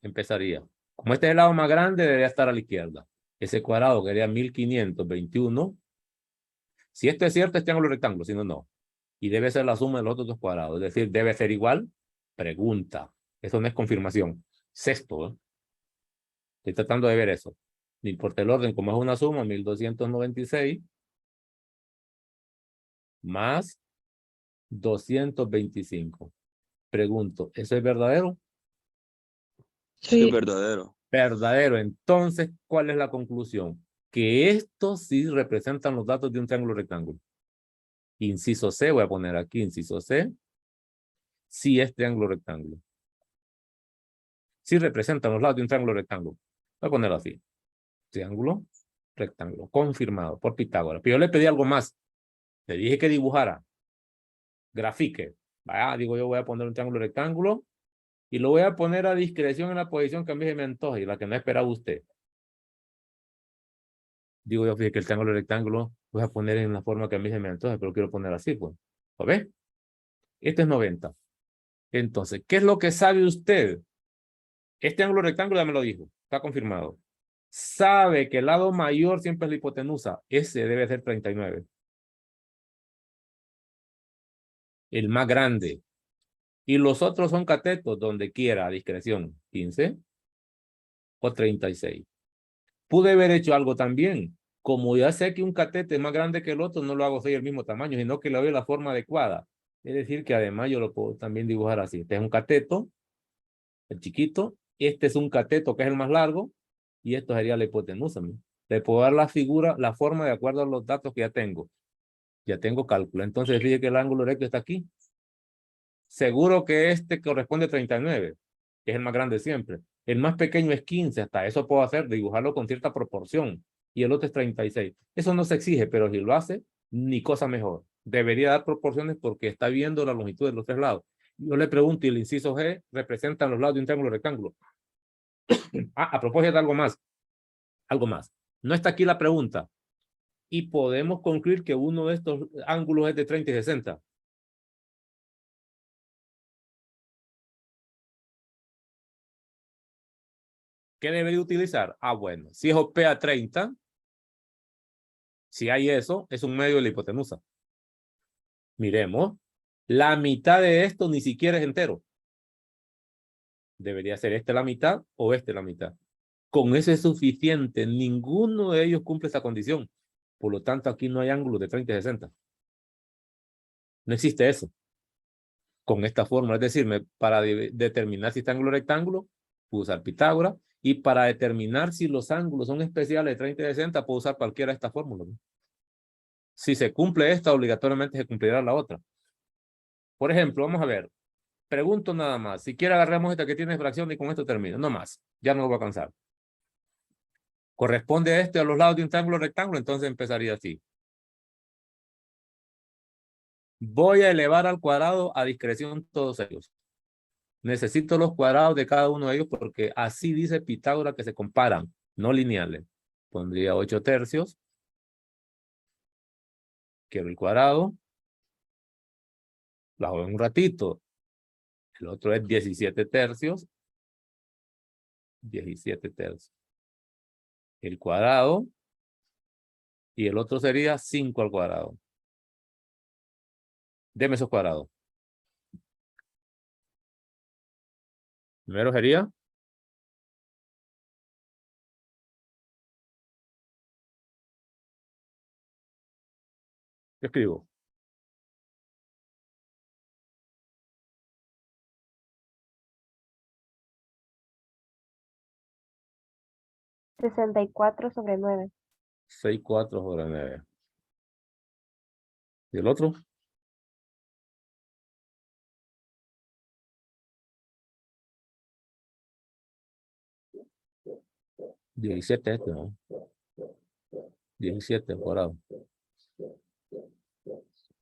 Empezaría. Como este es el lado más grande, debería estar a la izquierda. Ese cuadrado quería 1521. Si esto es cierto, este ángulo rectángulo. Si no, no. Y debe ser la suma de los otros dos cuadrados. Es decir, debe ser igual. Pregunta. Eso no es confirmación. Sexto. Estoy tratando de ver eso. No importa el orden, como es una suma, 1296 más 225. Pregunto, ¿eso es verdadero? Sí, es sí, verdadero. Verdadero. Entonces, ¿cuál es la conclusión? Que estos sí representan los datos de un triángulo rectángulo. Inciso C, voy a poner aquí, inciso C, sí es triángulo rectángulo. Sí representan los lados de un triángulo rectángulo. Voy a ponerlo así. Triángulo rectángulo, confirmado por Pitágoras. Pero yo le pedí algo más. Le dije que dibujara. Grafique. Vaya, digo yo voy a poner un triángulo rectángulo y lo voy a poner a discreción en la posición que a mí se me antoje y la que no esperaba usted. Digo yo, fíjate que el triángulo rectángulo voy a poner en la forma que a mí se me antoje, pero quiero poner así, pues. ¿Lo ve? Este es 90. Entonces, ¿qué es lo que sabe usted? Este ángulo rectángulo ya me lo dijo. Está confirmado. Sabe que el lado mayor siempre es la hipotenusa. Ese debe ser 39. El más grande. Y los otros son catetos, donde quiera, a discreción. 15 o 36. Pude haber hecho algo también. Como ya sé que un catete es más grande que el otro, no lo hago así del mismo tamaño, sino que le doy la forma adecuada. Es decir, que además yo lo puedo también dibujar así. Este es un cateto, el chiquito. Este es un cateto que es el más largo. Y esto sería la hipotenusa, ¿no? Le puedo dar la figura, la forma de acuerdo a los datos que ya tengo. Ya tengo cálculo. Entonces, fíjate que el ángulo recto está aquí. Seguro que este corresponde a 39, que es el más grande siempre. El más pequeño es 15, hasta eso puedo hacer, dibujarlo con cierta proporción. Y el otro es 36. Eso no se exige, pero si lo hace, ni cosa mejor. Debería dar proporciones porque está viendo la longitud de los tres lados. Yo le pregunto, ¿y el inciso G representa los lados de un triángulo rectángulo? A propósito de algo más. Algo más. No está aquí la pregunta. Y podemos concluir que uno de estos ángulos es de 30 y 60. ¿Qué debería utilizar? Ah, bueno, si es OP a 30, si hay eso, es un medio de la hipotenusa. Miremos, la mitad de esto ni siquiera es entero. Debería ser este la mitad o este la mitad. Con eso es suficiente. Ninguno de ellos cumple esa condición. Por lo tanto, aquí no hay ángulos de 30 y 60. No existe eso. Con esta fórmula, es decir, para determinar si está ángulo rectángulo, puedo usar Pitágoras. Y para determinar si los ángulos son especiales de 30 y 60, puedo usar cualquiera de estas fórmulas. Si se cumple esta, obligatoriamente se cumplirá la otra. Por ejemplo, vamos a ver. Pregunto nada más. Si quiere agarremos esta que tiene fracción y con esto termino. No más. Ya no lo voy a cansar. Corresponde a este a los lados de un triángulo rectángulo, entonces empezaría así. Voy a elevar al cuadrado a discreción todos ellos. Necesito los cuadrados de cada uno de ellos porque así dice Pitágoras que se comparan, no lineales. Pondría 8 tercios. Quiero el cuadrado. la hago en un ratito. El otro es 17 tercios. 17 tercios. El cuadrado. Y el otro sería 5 al cuadrado. Deme esos cuadrados. Primero sería. ¿Qué escribo? (64/9). 6/4 sobre 9. ¿Y el otro? ¿17 este, no? 17 cuadrado.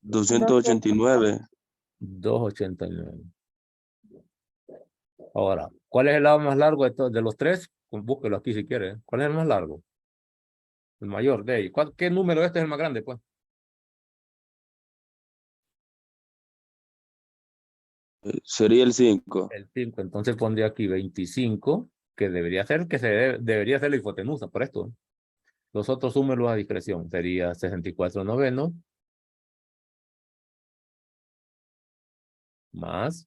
289. 289. Ahora, ¿cuál es el lado más largo de los tres? Búsquelo aquí si quiere. ¿Cuál es el más largo? El mayor de ellos. ¿Qué número este es el más grande, pues? Sería el 5. El 5. Entonces pondría aquí 25, que debería ser debería ser la hipotenusa, por esto. Los otros números a discreción. Sería 64 novenos. Más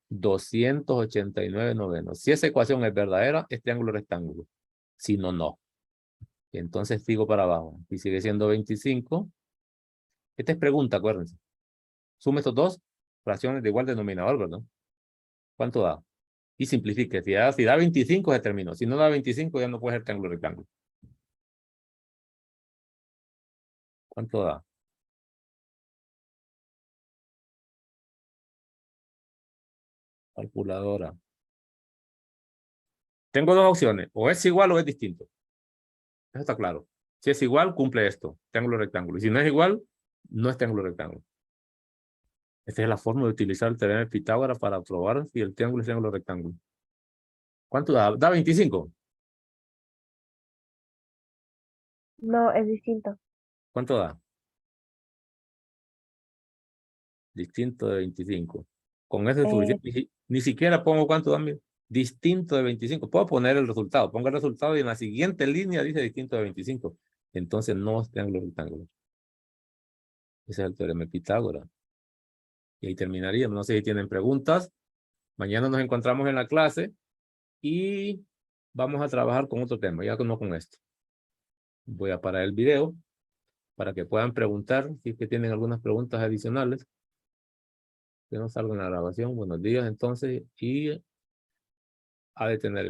289 novenos. Si esa ecuación es verdadera, es triángulo rectángulo. Si no, no. Y entonces sigo para abajo. Y sigue siendo 25. Esta es pregunta, acuérdense. Sume estos dos fracciones de igual denominador, ¿verdad? ¿Cuánto da? Y simplifique. Si da 25, se terminó. Si no da 25, ya no puede ser triángulo rectángulo. ¿Cuánto da? Calculadora. Tengo dos opciones. O es igual o es distinto. Eso está claro. Si es igual, cumple esto. Triángulo rectángulo. Y si no es igual, no es triángulo rectángulo. Esta es la forma de utilizar el teorema de Pitágoras para probar si el triángulo es triángulo rectángulo. ¿Cuánto da? ¿Da 25? No, es distinto. ¿Cuánto da? Distinto de 25. Con eso es suficiente. Ni siquiera pongo cuánto da. Distinto de 25. Puedo poner el resultado. Pongo el resultado y en la siguiente línea dice distinto de 25. Entonces no es triángulo rectángulo. Ese es el teorema de Pitágoras. Y ahí terminaríamos. No sé si tienen preguntas. Mañana nos encontramos en la clase y vamos a trabajar con otro tema, ya no con esto. Voy a parar el video para que puedan preguntar si es que tienen algunas preguntas adicionales. Que no salga en la grabación. Buenos días entonces y a detener el